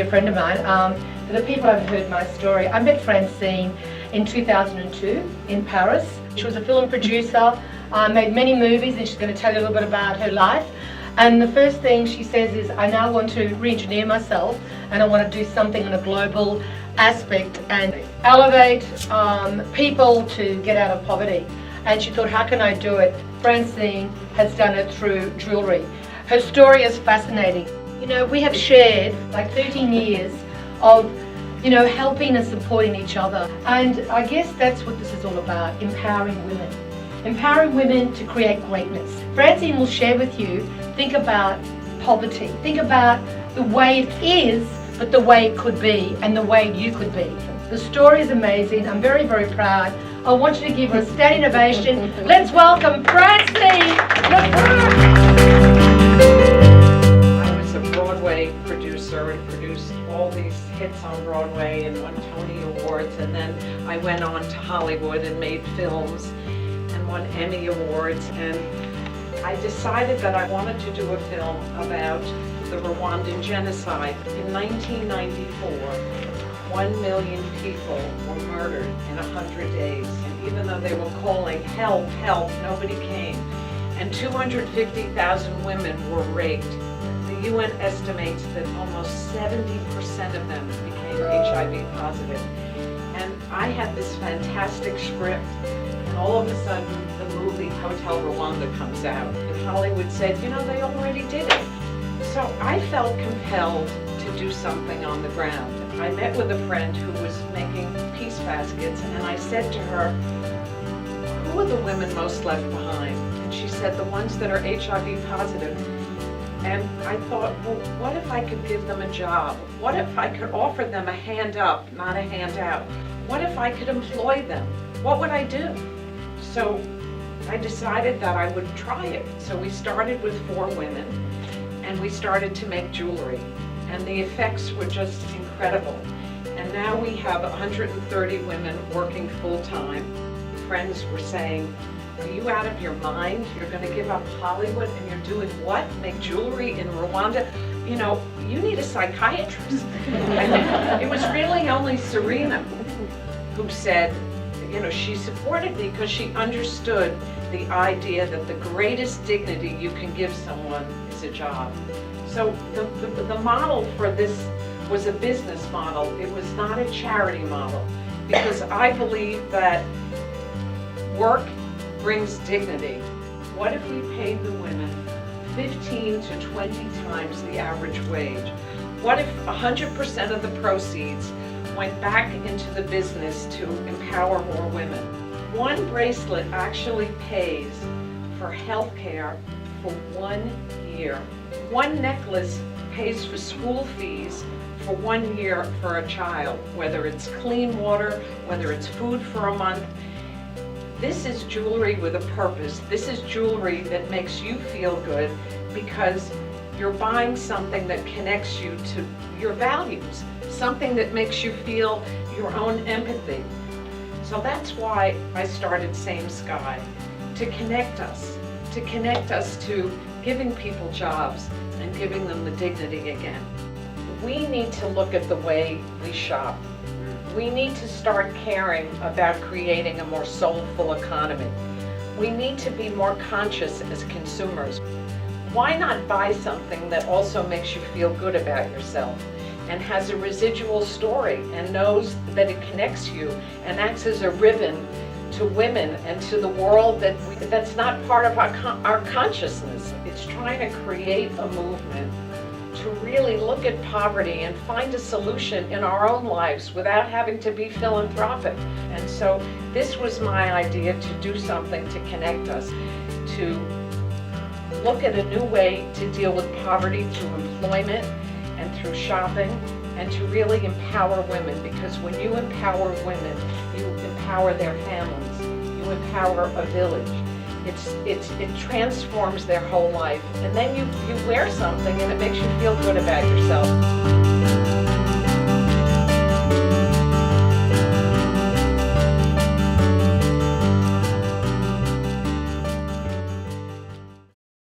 dear friend of mine. For the people who haven't heard my story, I met Francine in 2002 in Paris. She was a film producer, made many movies, and she's going to tell you a little bit about her life. And the first thing she says is, I now want to re-engineer myself, and I want to do something in a global aspect and elevate people to get out of poverty. And she thought, how can I do it? Francine has done it through jewellery. Her story is fascinating. You know, we have shared like 13 years of, you know, helping and supporting each other. And I guess that's what this is all about, empowering women. Empowering women to create greatness. Francine will share with you, think about poverty. Think about the way it is, but the way it could be and the way you could be. The story is amazing. I'm very, very proud. I want you to give her a standing ovation. Let's welcome Francine LeFrak. I was a Broadway producer and produced all these hits on Broadway and won Tony Awards, and then I went on to Hollywood and made films and won Emmy Awards, and I decided that I wanted to do a film about the Rwandan genocide. In 1994, 1 million people were murdered in 100 days, and even though they were calling help, help, nobody came. And 250,000 women were raped. The UN estimates that almost 70% of them became HIV positive. And I had this fantastic script, and all of a sudden the movie Hotel Rwanda comes out, and Hollywood said, you know, they already did it. So I felt compelled to do something on the ground. I met with a friend who was making peace baskets, and I said to her, who are the women most left behind? And she said, the ones that are HIV positive. And I thought, well, what if I could give them a job? What if I could offer them a hand up, not a hand out? What if I could employ them? What would I do? So I decided that I would try it. So we started with 4 women, and we started to make jewelry. And the effects were just incredible. And now we have 130 women working full-time. Friends were saying, are you out of your mind? You're going to give up Hollywood and you're doing what? Make jewelry in Rwanda? You know, you need a psychiatrist. And it was really only Sarina who said, you know, she supported me because she understood the idea that the greatest dignity you can give someone is a job. So the model for this was a business model. It was not a charity model, because I believe that work brings dignity. What if we paid the women 15 to 20 times the average wage? What if 100% of the proceeds went back into the business to empower more women? One bracelet actually pays for health care for 1 year. One necklace pays for school fees for 1 year for a child, whether it's clean water, whether it's food for a month. This is jewelry with a purpose. This is jewelry that makes you feel good because you're buying something that connects you to your values, something that makes you feel your own empathy. So that's why I started Same Sky, to connect us to giving people jobs and giving them the dignity again. We need to look at the way we shop. We need to start caring about creating a more soulful economy. We need to be more conscious as consumers. Why not buy something that also makes you feel good about yourself and has a residual story and knows that it connects you and acts as a ribbon to women and to the world that's not part of our consciousness. It's trying to create a movement to really look at poverty and find a solution in our own lives without having to be philanthropic. And so this was my idea, to do something to connect us, to look at a new way to deal with poverty through employment and through shopping, and to really empower women, because when you empower women, you empower their families, you empower a village. It transforms their whole life, and then you wear something and it makes you feel good about yourself.